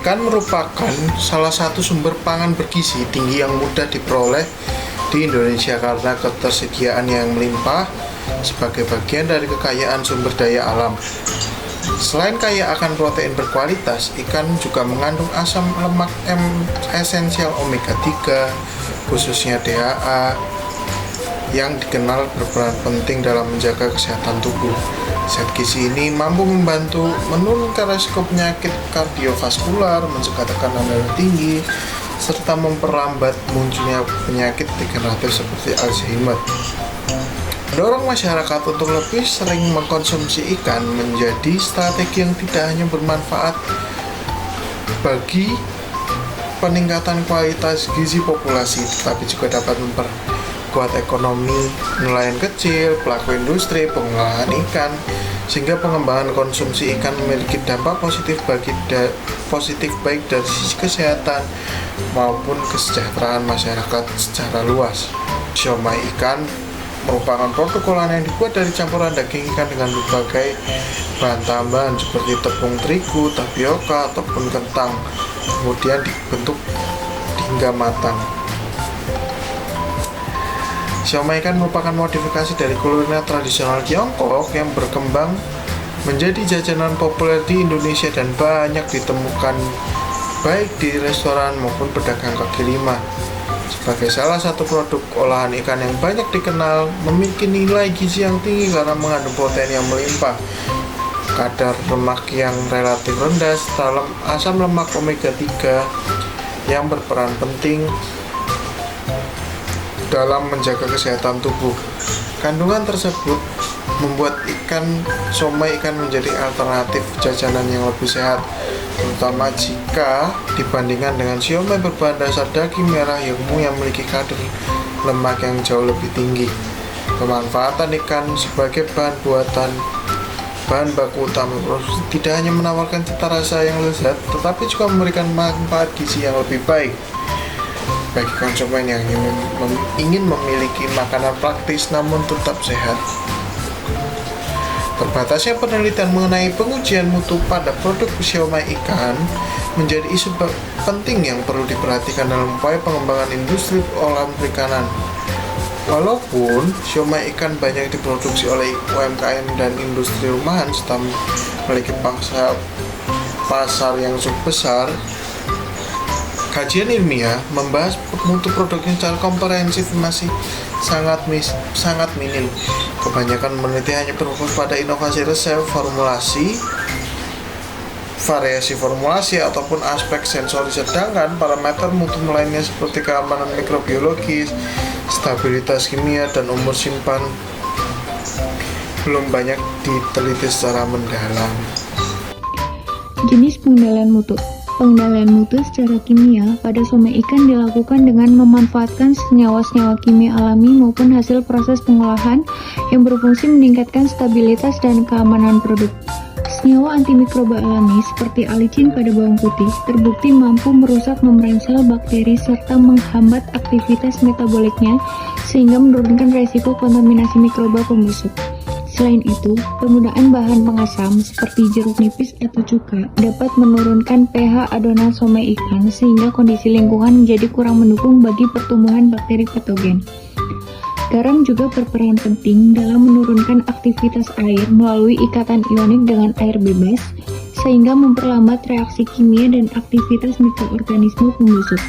ikan merupakan salah satu sumber pangan bergizi tinggi yang mudah diperoleh di Indonesia karena ketersediaan yang melimpah sebagai bagian dari kekayaan sumber daya alam. Selain kaya akan protein berkualitas, ikan juga mengandung asam lemak esensial omega 3, khususnya DHA, yang dikenal berperan penting dalam menjaga kesehatan tubuh. Zat gizi ini mampu membantu menurunkan risiko penyakit kardiovaskular, mencegah tekanan darah tinggi, serta memperlambat munculnya penyakit degeneratif seperti Alzheimer. Mendorong masyarakat untuk lebih sering mengkonsumsi ikan menjadi strategi yang tidak hanya bermanfaat bagi peningkatan kualitas gizi populasi, tetapi juga dapat memperkuat ekonomi nelayan kecil, pelaku industri pengolahan ikan, sehingga pengembangan konsumsi ikan memiliki dampak positif baik dari sisi kesehatan maupun kesejahteraan masyarakat secara luas. Siomay ikan merupakan produk olahan yang dibuat dari campuran daging ikan dengan berbagai bahan tambahan seperti tepung terigu, tapioka, ataupun kentang, kemudian dibentuk hingga matang. Siomay ikan merupakan modifikasi dari kuliner tradisional Tiongkok yang berkembang menjadi jajanan populer di Indonesia dan banyak ditemukan baik di restoran maupun pedagang kaki lima. Sebagai salah satu produk olahan ikan yang banyak dikenal, memiliki nilai gizi yang tinggi karena mengandung protein yang melimpah, kadar lemak yang relatif rendah, serta asam lemak omega 3 yang berperan penting dalam menjaga kesehatan tubuh. Kandungan tersebut membuat siomay ikan menjadi alternatif jajanan yang lebih sehat, terutama jika dibandingkan dengan siomay berbahan dasar daging merah yang memiliki kadar lemak yang jauh lebih tinggi. Pemanfaatan ikan sebagai bahan baku utama produksi tidak hanya menawarkan cita rasa yang lezat, tetapi juga memberikan manfaat gizi yang lebih baik bagi konsumen yang ingin memiliki makanan praktis namun tetap sehat. Terbatasnya penelitian mengenai pengujian mutu pada produk siomay ikan menjadi isu penting yang perlu diperhatikan dalam upaya pengembangan industri olahan perikanan. Walaupun siomay ikan banyak diproduksi oleh UMKM dan industri rumahan serta memiliki pasar yang cukup besar, kajian ilmiah membahas mutu produknya secara komprehensif masih sangat minim. Kebanyakan peneliti hanya berfokus pada inovasi resep, variasi formulasi, ataupun aspek sensori, sedangkan parameter mutu lainnya seperti keamanan mikrobiologis, stabilitas kimia, dan umur simpan belum banyak diteliti secara mendalam. Jenis pengendalian mutu. Pengendalian mutu secara kimia pada siomay ikan dilakukan dengan memanfaatkan senyawa-senyawa kimia alami maupun hasil proses pengolahan yang berfungsi meningkatkan stabilitas dan keamanan produk. Senyawa antimikroba alami seperti alicin pada bawang putih terbukti mampu merusak membran sel bakteri serta menghambat aktivitas metaboliknya sehingga menurunkan risiko kontaminasi mikroba pembusuk. Selain itu, penggunaan bahan pengasam seperti jeruk nipis atau cuka dapat menurunkan pH adonan siomay ikan sehingga kondisi lingkungan menjadi kurang mendukung bagi pertumbuhan bakteri patogen. Garam juga berperan penting dalam menurunkan aktivitas air melalui ikatan ionik dengan air bebas sehingga memperlambat reaksi kimia dan aktivitas mikroorganisme pembusuk.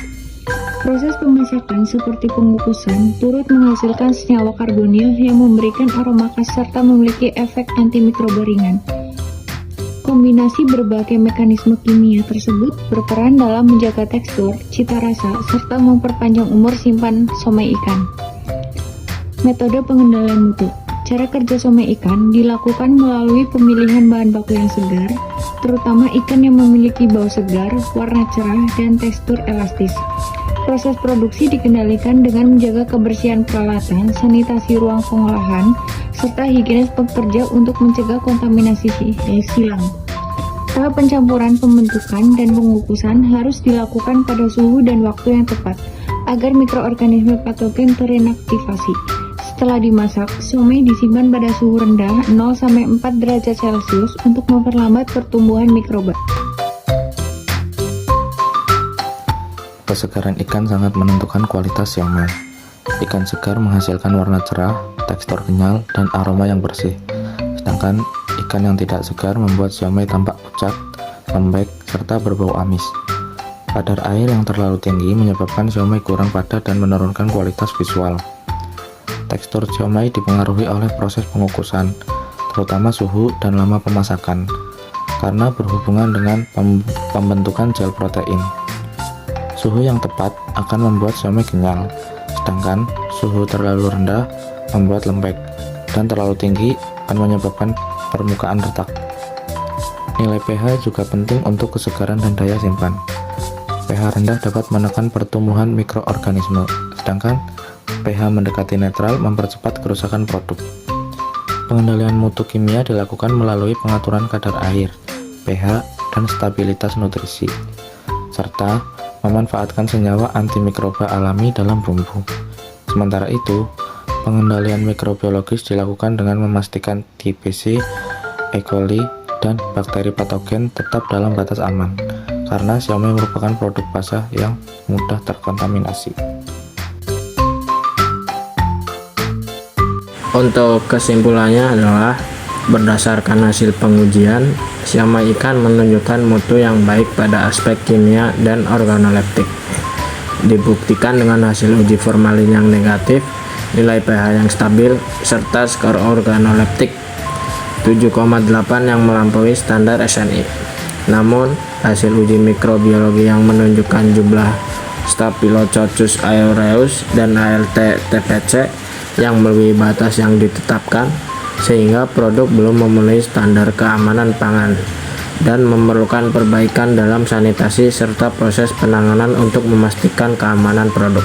Proses pemasakan seperti pengukusan turut menghasilkan senyawa karbonil yang memberikan aroma khas serta memiliki efek antimikroba ringan. Kombinasi berbagai mekanisme kimia tersebut berperan dalam menjaga tekstur, cita rasa, serta memperpanjang umur simpan siomay ikan. Metode pengendalian mutu. Cara kerja siomay ikan dilakukan melalui pemilihan bahan baku yang segar, terutama ikan yang memiliki bau segar, warna cerah, dan tekstur elastis. Proses produksi dikendalikan dengan menjaga kebersihan peralatan, sanitasi ruang pengolahan, serta higienis pekerja untuk mencegah kontaminasi silang. Tahap pencampuran, pembentukan, dan pengukusan harus dilakukan pada suhu dan waktu yang tepat, agar mikroorganisme patogen terinaktivasi. Setelah dimasak, siomay disimpan pada suhu rendah 0-4 derajat Celcius untuk memperlambat pertumbuhan mikroba. Kesegaran ikan sangat menentukan kualitas siomay. Ikan segar menghasilkan warna cerah, tekstur kenyal, dan aroma yang bersih. Sedangkan ikan yang tidak segar membuat siomay tampak pucat, lembek, serta berbau amis. Kadar air yang terlalu tinggi menyebabkan siomay kurang padat dan menurunkan kualitas visual. Tekstur siomay dipengaruhi oleh proses pengukusan, terutama suhu dan lama pemasakan, karena berhubungan dengan pembentukan gel protein. Suhu yang tepat akan membuat siomay kenyal, sedangkan suhu terlalu rendah membuat lembek, dan terlalu tinggi akan menyebabkan permukaan retak. Nilai pH juga penting untuk kesegaran dan daya simpan. pH rendah dapat menekan pertumbuhan mikroorganisme, sedangkan pH mendekati netral mempercepat kerusakan produk. Pengendalian mutu kimia dilakukan melalui pengaturan kadar air, pH, dan stabilitas nutrisi, serta memanfaatkan senyawa antimikroba alami dalam bumbu. Sementara itu, pengendalian mikrobiologis dilakukan dengan memastikan TBC, E. coli, dan bakteri patogen tetap dalam batas aman, karena siomay merupakan produk basah yang mudah terkontaminasi. Untuk kesimpulannya adalah, berdasarkan hasil pengujian, siomay ikan menunjukkan mutu yang baik pada aspek kimia dan organoleptik. Dibuktikan dengan hasil uji formalin yang negatif, nilai pH yang stabil, serta skor organoleptik 7,8 yang melampaui standar SNI. Namun, hasil uji mikrobiologi yang menunjukkan jumlah Staphylococcus aureus dan ALT TPC yang melebihi batas yang ditetapkan, sehingga produk belum memenuhi standar keamanan pangan dan memerlukan perbaikan dalam sanitasi serta proses penanganan untuk memastikan keamanan produk.